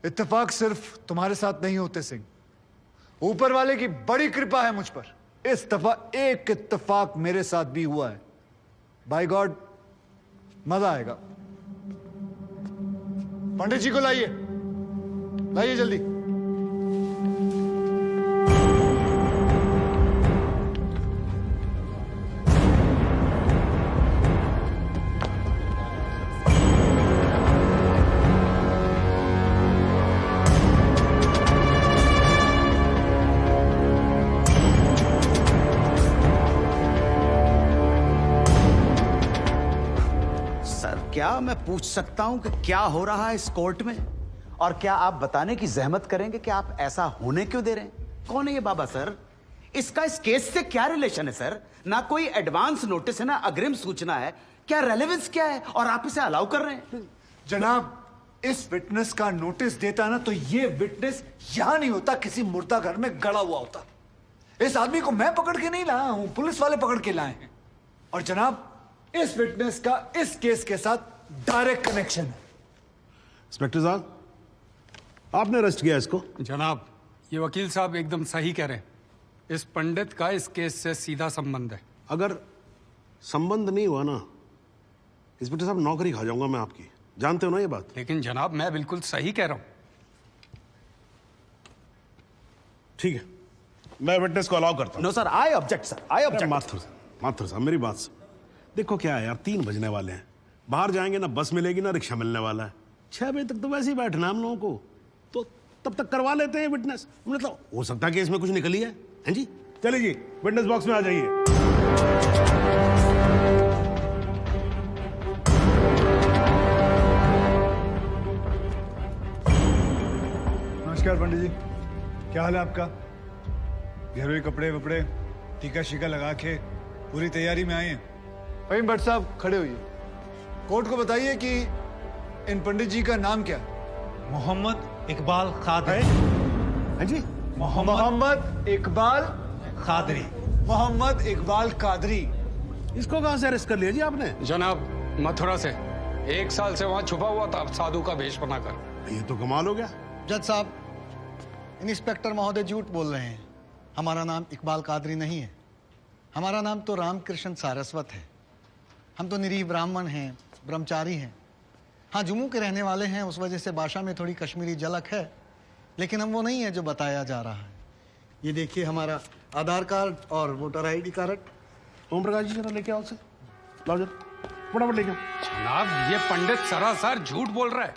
इत्तेफाक सिर्फ तुम्हारे साथ नहीं होते सिंह, ऊपर वाले की बड़ी कृपा है मुझ पर। इस दफा एक इत्तेफाक मेरे साथ भी हुआ है। बाय गॉड, मजा आएगा। पंडित जी को लाइए, लाइए जल्दी। क्या मैं पूछ सकता हूं कि क्या हो रहा है इस कोर्ट में? और क्या आप बताने की जहमत करेंगे कि आप ऐसा होने क्यों दे रहे हैं? कौन है ये बाबा सर? इसका इस केस से क्या रिलेशन है सर? ना कोई एडवांस नोटिस है, ना अग्रिम सूचना है। क्या रेलेवेंस क्या है और आप इसे अलाउ कर रहे हैं? जनाब, इस विटनेस का नोटिस देता ना तो ये विटनेस यहां नहीं होता, किसी मुर्दा घर में गड़ा हुआ होता। इस आदमी को मैं पकड़ के नहीं लाया हूं, पुलिस वाले पकड़ के लाए हैं। और जनाब, इस विटनेस का इस केस के साथ डायरेक्ट कनेक्शन है। इंस्पेक्टर साहब, आपने अरेस्ट किया इसको? जनाब, ये वकील साहब एकदम सही कह रहे हैं। इस पंडित का इस केस से सीधा संबंध है। अगर संबंध नहीं हुआ ना, इंस्पेक्टर साहब, नौकरी खा जाऊंगा मैं आपकी। जानते हो ना ये बात? लेकिन जनाब, मैं बिल्कुल सही कह रहा हूं। ठीक है, मैं विटनेस को अलाउ करता हूं। No sir, I object sir, I object. Mathur साहब, मेरी बात सुन। देखो क्या है यार, 3 बजने वाले हैं, बाहर जाएंगे ना बस मिलेगी ना रिक्शा मिलने वाला है। 6 बजे तक तो वैसे ही बैठना हम लोगों को, तो तब तक करवा लेते हैं विटनेस। मतलब हो सकता है कि इसमें कुछ निकली है जी? चलिए जी, विटनेस बॉक्स में आ जाइए। नमस्कार पंडित जी, क्या हाल है आपका? घरेलू कपड़े वपड़े टीका शीका लगा के पूरी तैयारी में आए हैं। फहीम भट्ट साहब, खड़े होइए। कोर्ट को बताइए कि इन पंडित जी का नाम क्या है? मोहम्मद इकबाल कादरी। हाँ जी, मोहम्मद इकबाल कादरी। मोहम्मद इकबाल कादरी। इसको कहां से अरेस्ट कर लिया जी आपने? जनाब, मथुरा से 1 साल से वहां छुपा हुआ था साधु का भेष बनाकर। ये तो कमाल हो गया। जज साहब, इंस्पेक्टर महोदय झूठ बोल रहे हैं। हमारा नाम इकबाल कादरी नहीं है, हमारा नाम तो रामकृष्ण सारस्वत है। हम तो निरीह ब्राह्मण हैं, ब्रह्मचारी हैं। हाँ, जम्मू के रहने वाले हैं, उस वजह से भाषा में थोड़ी कश्मीरी झलक है, लेकिन हम वो नहीं है जो बताया जा रहा है। ये देखिए हमारा आधार कार्ड और voter ID card. Om Prakash ji, जरा लेके आओ से, लाओ जरा फटाफट लेके आओ। जनाब, ये पंडित सरासर झूठ बोल रहा है।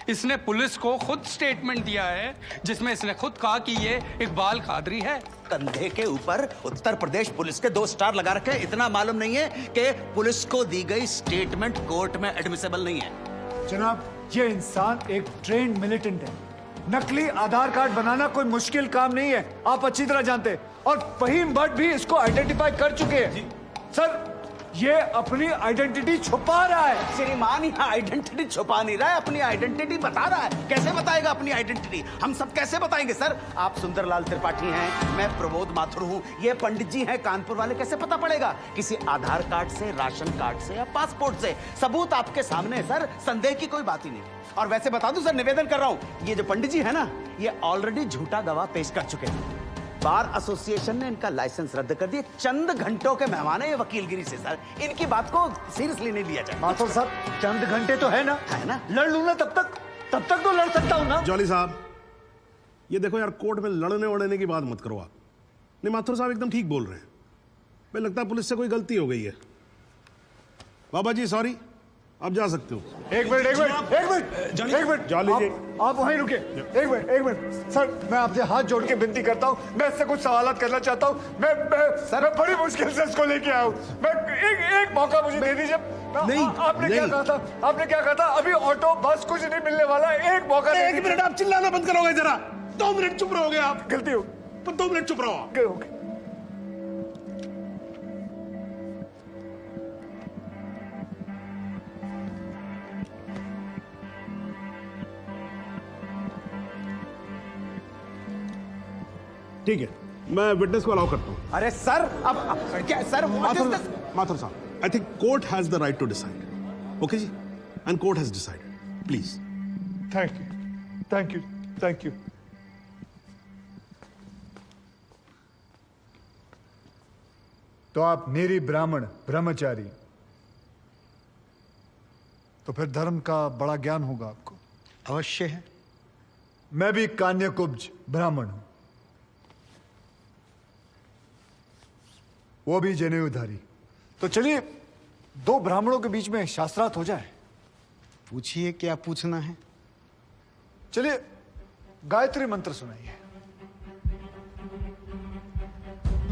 इसने पुलिस को खुद स्टेटमेंट दिया है जिसमें इसने खुद कहा कि ये इकबाल कादरी है। कंधे के ऊपर उत्तर प्रदेश पुलिस के 2 स्टार लगा रखे। इतना मालूम नहीं है कि पुलिस को दी गई स्टेटमेंट कोर्ट में एडमिसेबल नहीं है। जनाब, ये इंसान एक ट्रेन्ड मिलिटेंट है। नकली आधार कार्ड बनाना कोई मुश्किल काम नहीं है, आप अच्छी तरह जानते हैं। और फहीम भट्ट भी इसको आइडेंटिफाई कर चुके हैं। सर, ये अपनी आइडेंटिटी छुपा रहा है। श्रीमान, यहाँ आइडेंटिटी छुपा नहीं रहा है, अपनी आइडेंटिटी बता रहा है। कैसे बताएगा अपनी आइडेंटिटी? हम सब कैसे बताएंगे सर? आप सुंदरलाल त्रिपाठी हैं, मैं प्रबोध माथुर हूँ, ये पंडित जी हैं कानपुर वाले। कैसे पता पड़ेगा? किसी आधार कार्ड से, राशन कार्ड से या पासपोर्ट से। सबूत आपके सामने है सर, संदेह की कोई बात ही नहीं। और वैसे बता दूं सर, निवेदन कर रहा हूं, ये जो पंडित जी है ना, ये ऑलरेडी झूठा गवाह पेश कर चुके हैं। बार एसोसिएशन ने इनका लाइसेंस रद्द कर दिया। चंद घंटों के मेहमान है ये वकीलगिरी से सर, इनकी बात को सीरियसली नहीं लिया जाए। माथुर साहब, चंद घंटे तो है ना, लड़ लूं ना, तब तक तो लड़ सकता हूं ना। जॉली साहब, ये देखो यार, कोर्ट में लड़ने वड़ने की बात मत करो आप। नहीं, माथुर साहब एकदम ठीक बोल रहे हैं। मुझे लगता है पुलिस से कोई गलती हो गई है। बाबा जी सॉरी, आप जा सकते हो। एक मिनट जॉली जी, आप वहीं रुके। एक मिनट सर, मैं आपसे हाथ जोड़ के विनती करता हूँ, मैं इससे कुछ सवालात करना चाहता हूँ। मैं बड़ी मुश्किल से इसको लेके आया हूँ। मैं एक मौका मुझे दे दीजिए। आपने क्या कहा था? अभी ऑटो बस कुछ नहीं मिलने वाला, एक मौका। 1 मिनट, आप चिल्लाना बंद करोगे जरा? 2 मिनट चुप रहोगे आप? गलती हो, 2 मिनट चुप रहो। ठीक है, मैं विटनेस को अलाउ करता हूं। अरे सर, अब क्या सर? माथुर साहब, I think court has the right to decide. Okay जी, and court has decided. Please. Thank you, thank you. तो आप निरी ब्राह्मण ब्रह्मचारी, तो फिर धर्म का बड़ा ज्ञान होगा आपको। अवश्य है। मैं भी कान्यकुब्ज ब्राह्मण हूं, वो भी जनेऊधारी। तो चलिए दो ब्राह्मणों के बीच में शास्त्रार्थ हो जाए। पूछिए, क्या पूछना है? चलिए गायत्री मंत्र सुनाइए।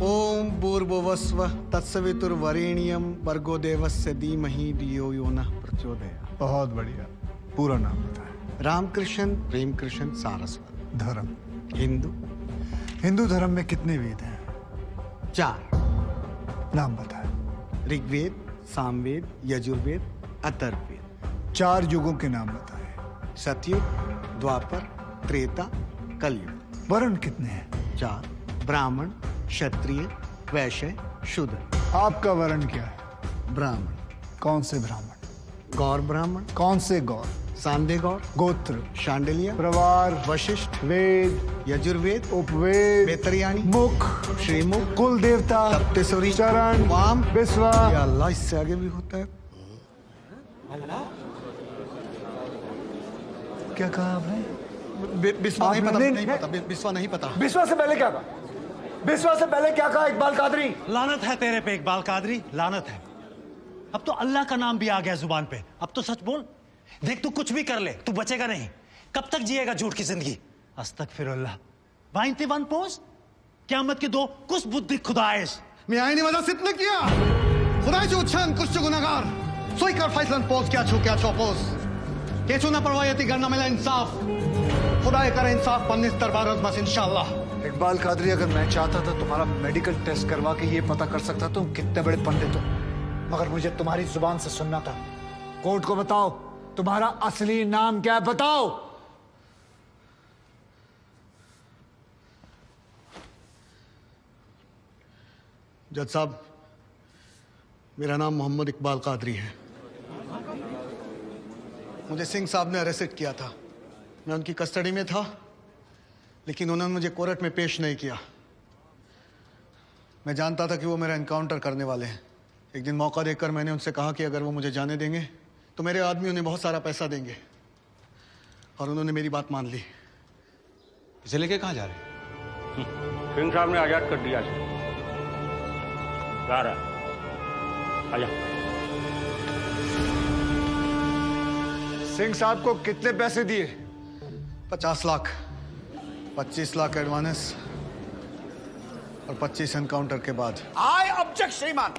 ओम भूर्भुवस्व तत्सवितुर्वरेण्यम भर्गो देवस्य धीमहि धियो यो नः प्रचोदयात्। बहुत बढ़िया, पूरा नाम बताएं। रामकृष्ण प्रेमकृष्ण सारस्वत। धर्म? हिंदू। हिंदू धर्म में कितने वेद हैं? 4। नाम बताएं। ऋग्वेद, सामवेद, यजुर्वेद, अथर्ववेद। 4 युगों के नाम बताएं। सतयुग, द्वापर, त्रेता, कलयुग। वर्ण कितने हैं? 4। ब्राह्मण, क्षत्रिय, वैश्य, शूद्र। आपका वर्ण क्या है? ब्राह्मण। कौन से ब्राह्मण? गौर ब्राह्मण। कौन से गौर? सांदे गौर। गोत्र? शांडिल्य, प्रवार? वशिष्ठ, वेद? यजुर्वेद, उपवेद? बेतरियाणी, मुख? श्रीमुख, कुल देवता? सप्तसुरी, चरण? वाम, विश्वा? या अल्लाह, इससे आगे भी होता है। क्या कहा आपने? बिस्वा नहीं पता, आपने- नहीं पता, बिस्वा नहीं पता। विश्वा से पहले क्या कहा? विश्वा से पहले क्या कहा इकबाल कादरी? लानत है तेरे पे इकबाल कादरी, लानत है। अब तो अल्लाह का नाम भी आ गया जुबान पे। अब तो सच बोल। देख, तू कुछ भी कर ले, तू बचेगा नहीं। कब तक जिएगा झूठ की जिंदगी? अस्तगफिरुल्लाह। वाइंती वन पोज क़यामत के 2 कुछ बुद्धि खुदाइश। मी आईने वजह सिद्ध न किया खुदायचे उच्छान कुछ गुनाहगार सोईकर फैसलन पोज क्या छो पोज केचू न परवायती करना मिला इंसाफ खुदा करे इंसाफ पन्नीस दरबार बस इंशाअल्लाह। इकबाल कादरी, अगर मैं चाहता था तुम्हारा मेडिकल टेस्ट करवा के ये पता कर सकता तुम कितने बड़े पंडित हो, मगर मुझे तुम्हारी जुबान से सुनना था। कोर्ट को बताओ तुम्हारा असली नाम क्या है, बताओ। जज साहब, मेरा नाम मोहम्मद इकबाल कादरी है। मुझे सिंह साहब ने अरेस्ट किया था। मैं उनकी कस्टडी में था, लेकिन उन्होंने मुझे कोर्ट में पेश नहीं किया। मैं जानता था कि वो मेरा एनकाउंटर करने वाले हैं। एक दिन मौका देकर मैंने उनसे कहा कि अगर वो मुझे जाने देंगे तो मेरे आदमी उन्हें बहुत सारा पैसा देंगे, और उन्होंने मेरी बात मान ली। इसे लेके कहाँ जा रहे हैं? सिंह साहब ने आजाद कर दिया इसे। जा रहा है, आजा। सिंह साहब को कितने पैसे दिए? 50 लाख, 25 लाख एडवांस और 25 एनकाउंटर के बाद। आई ऑब्जेक्ट श्रीमान।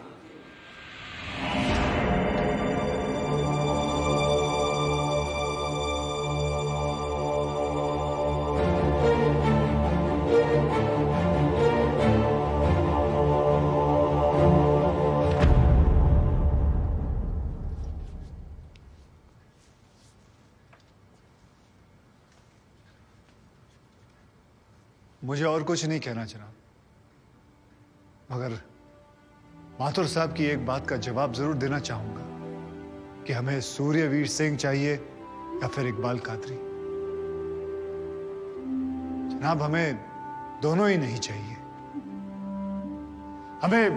मुझे और कुछ नहीं कहना जनाब, मगर माथुर साहब की एक बात का जवाब जरूर देना चाहूंगा कि हमें सूर्यवीर सिंह चाहिए या फिर इकबाल कादरी। जनाब, हमें दोनों ही नहीं चाहिए। हमें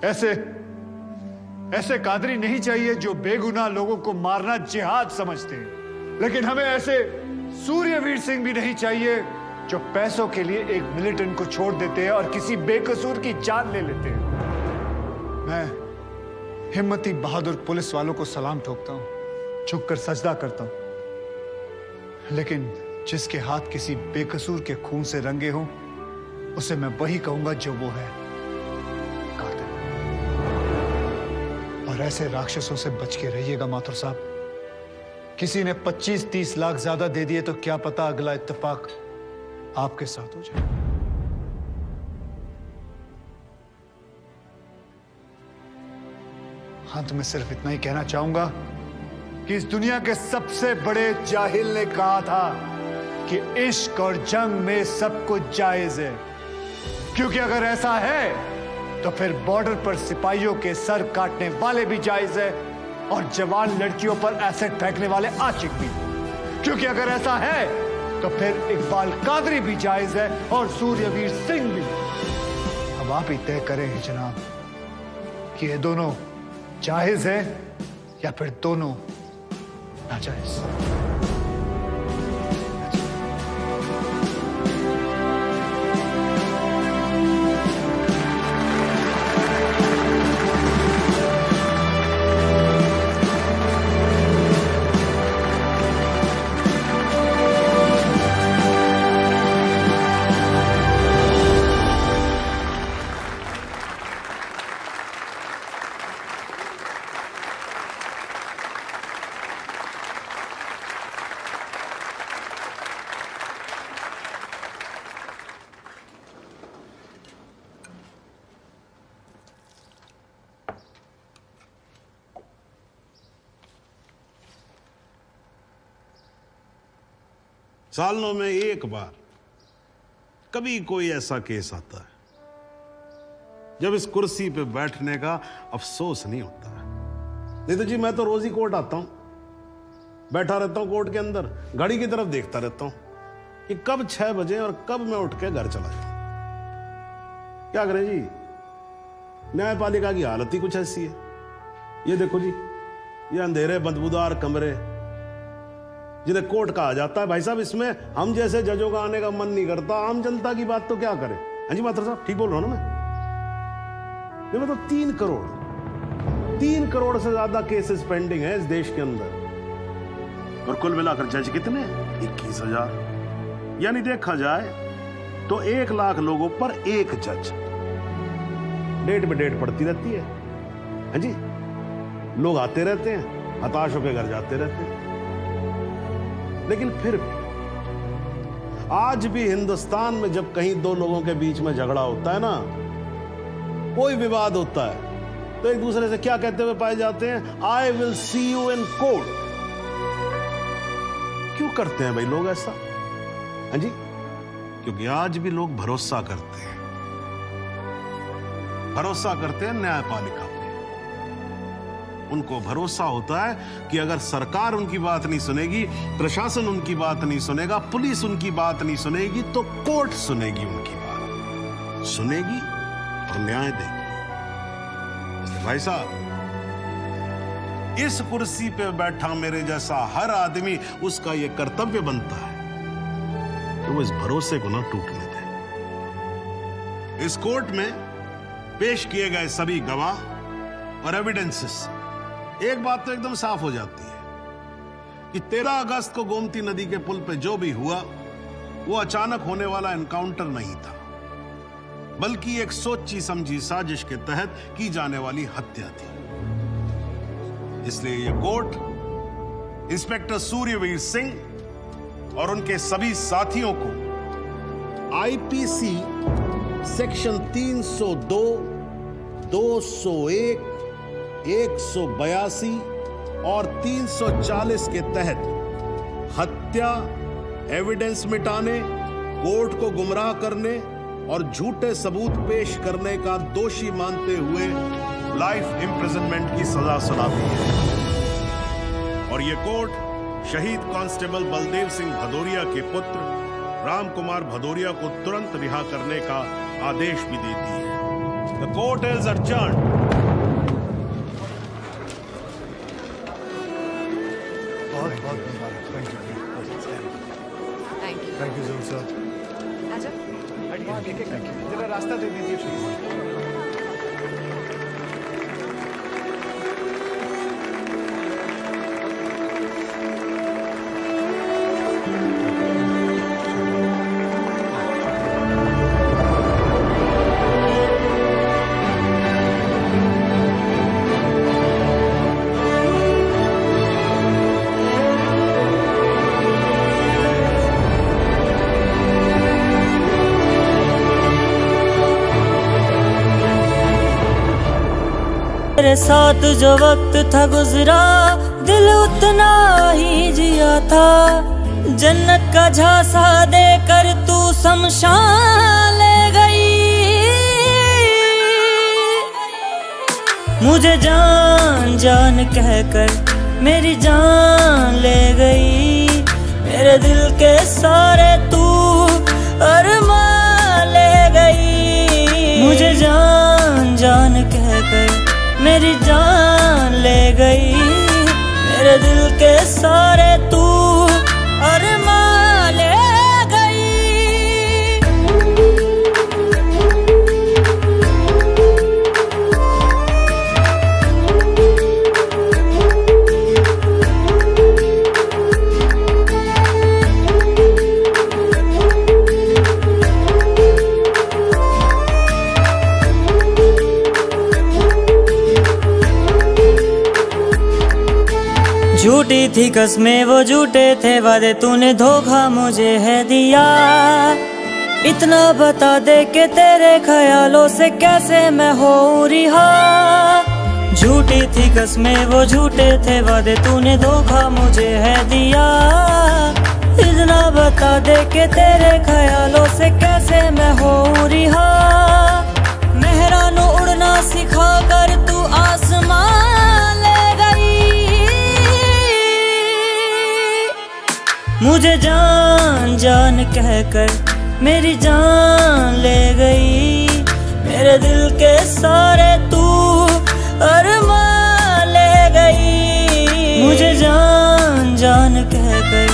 ऐसे कादरी नहीं चाहिए जो बेगुनाह लोगों को मारना जिहाद समझते हैं, लेकिन हमें ऐसे सूर्यवीर सिंह भी नहीं चाहिए जो पैसों के लिए एक मिलिटेंट को छोड़ देते हैं और किसी बेकसूर की जान ले लेते हैं। मैं हिम्मती बहादुर पुलिस वालों को सलाम ठोकता हूं, झुककर सजदा करता हूं, लेकिन जिसके हाथ किसी बेकसूर के खून से रंगे हों, उसे मैं वही कहूंगा जो वो है, कातिल। और ऐसे राक्षसों से बच के रहिएगा माथुर साहब। किसी ने 25-30 लाख ज्यादा दे दिए तो क्या पता अगला इत्तेफाक आपके साथ हो जाए। अंत में सिर्फ इतना ही कहना चाहूंगा कि इस दुनिया के सबसे बड़े जाहिल ने कहा था कि इश्क और जंग में सब कुछ जायज है, क्योंकि अगर ऐसा है तो फिर बॉर्डर पर सिपाहियों के सर काटने वाले भी जायज है और जवान लड़कियों पर एसिड फेंकने वाले आशिक भी। क्योंकि अगर ऐसा है तो फिर इकबाल कादरी भी जायज है और सूर्यवीर सिंह भी। अब आप ही तय करें जनाब कि ये दोनों जायज है या फिर दोनों नाजायज। सालों में एक बार कभी कोई ऐसा केस आता है जब इस कुर्सी पे बैठने का अफसोस नहीं होता है। नहीं तो जी मैं तो रोज ही कोर्ट आता हूं, बैठा रहता हूं कोर्ट के अंदर, घड़ी की तरफ देखता रहता हूं कि कब 6 बजे और कब मैं उठ के घर चला जाऊं। क्या करें जी, न्यायपालिका की हालत ही कुछ ऐसी है। ये देखो जी, ये अंधेरे बदबूदार कमरे जिन्हें कोर्ट कहा जाता है, भाई साहब इसमें हम जैसे जजों का आने का मन नहीं करता। आम जनता की बात तो क्या करें। हाँ जी मात्र साहब, ठीक बोल रहा हूं ना मैं तो 3 करोड़ से ज्यादा केसेस पेंडिंग है इस देश के अंदर, और कुल मिलाकर जज कितने? 21,000। यानी देखा जाए तो 1 लाख लोगों पर 1 जज। डेट पे डेट पड़ती रहती है। हाँ जी, लोग आते रहते हैं, हताश होकर घर जाते रहते हैं। लेकिन फिर भी आज भी हिंदुस्तान में जब कहीं 2 लोगों के बीच में झगड़ा होता है ना, कोई विवाद होता है, तो एक दूसरे से क्या कहते हुए पाए जाते हैं? I will see you in court. क्यों करते हैं भाई लोग ऐसा? हाँ जी, क्योंकि आज भी लोग भरोसा करते हैं, न्यायपालिका पे। उनको भरोसा होता है कि अगर सरकार उनकी बात नहीं सुनेगी, प्रशासन उनकी बात नहीं सुनेगा, पुलिस उनकी बात नहीं सुनेगी, तो कोर्ट सुनेगी, उनकी बात सुनेगी और न्याय देगी। भाई साहब, इस कुर्सी पे बैठा मेरे जैसा हर आदमी, उसका यह कर्तव्य बनता है कि वो इस भरोसे को ना टूटने दे। इस कोर्ट में पेश किए गए सभी गवाह और एविडेंसेस, एक बात तो एकदम साफ हो जाती है कि 13 अगस्त को गोमती नदी के पुल पे जो भी हुआ वो अचानक होने वाला एनकाउंटर नहीं था, बल्कि एक सोची समझी साजिश के तहत की जाने वाली हत्या थी। इसलिए ये कोर्ट इंस्पेक्टर सूर्यवीर सिंह और उनके सभी साथियों को आईपीसी सेक्शन 302, 201, 182 और 340 के तहत हत्या, एविडेंस मिटाने, कोर्ट को गुमराह करने और झूठे सबूत पेश करने का दोषी मानते हुए लाइफ इम्प्रिजनमेंट की सजा सुनाती है। और यह कोर्ट शहीद कांस्टेबल बलदेव सिंह भदौरिया के पुत्र राम कुमार भदौरिया को तुरंत रिहा करने का आदेश भी देती है। The court is adjourned। Thank you sir. जरा रास्ता दे दीजिए प्लीज। मेरे साथ जो वक्त था गुजरा, दिल उतना ही जिया था। जन्नत का झांसा देकर तू शमशान ले गई। मुझे जान जान कहकर मेरी जान ले गई। के सारे तू अरमा ले गई। मुझे जान जान कहकर मेरी जान ले गई। मेरे दिल के सारे तू अरमा ले गई। झूठी थी कसमें वो झूठे थे वादे, तूने धोखा मुझे है दिया। इतना बता दे कि तेरे ख्यालों से कैसे मैं हो रिहा। झूठी थी कसमें वो झूठे थे वादे, तूने धोखा मुझे है दिया। इतना बता दे कि तेरे ख्यालों से कैसे मैं हो रिहा। मेहरानू उड़ना सिखा कर तू आसमान ले गई। मुझे जान जान कहकर मेरी जान ले गई। मेरे दिल के सारे तू अरमा ले गई। मुझे जान जान कहकर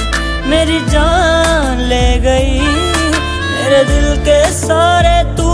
मेरी जान ले गई। मेरे दिल के सारे तू